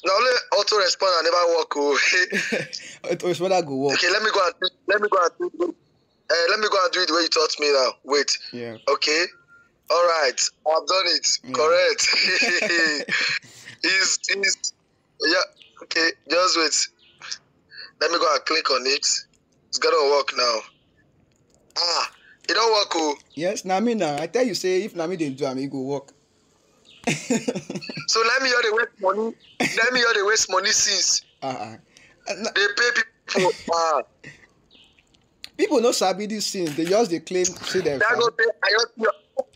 Now only auto respond and never work. Oh. Autoresponder go work. Okay, let me go and do it the way you taught me now. Wait. Yeah. Okay. All right. I've done it. Yeah. Correct. is yeah. Okay. Just wait. Let me go and click on it. It's gonna work now. It don't work. Oh. Yes, Nami now. I tell you, say if Nami didn't do am, it go work. So let me hear the waste money. Let me hear the waste money since they pay people. People no sabi these things. They just they claim say them. I don't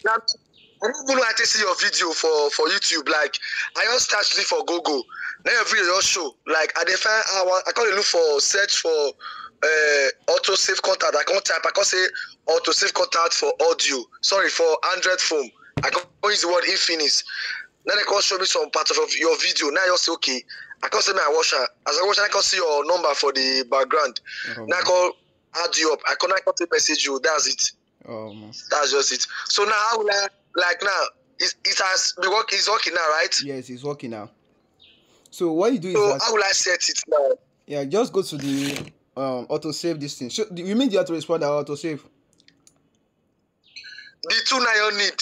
even know how to see your video for YouTube. Like I just start it for Google. Now your video just show. Like I define I can't look for search for auto save contact. I can't type. I can't say auto save contact for audio. Sorry, for Android phone. I can't use the word Infinix. Then they can show me some part of your video. Now you say okay. I can't say my washer. As I watch, I can see your number for the background. Now I can add you up. I can message you. That's it. That's just it. So now how will I like now? It has been working. It's working now, right? Yes, it's working now. So what you do is that, how will I set it now? Yeah, just go to the auto save this thing. So you mean the autoresponder or auto save? The two now you need.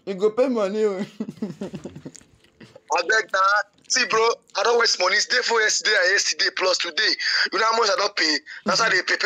You go pay money. I beg that. See, bro, I don't waste money. It's day for yesterday and yesterday plus today. You know how much I don't pay? That's how they pay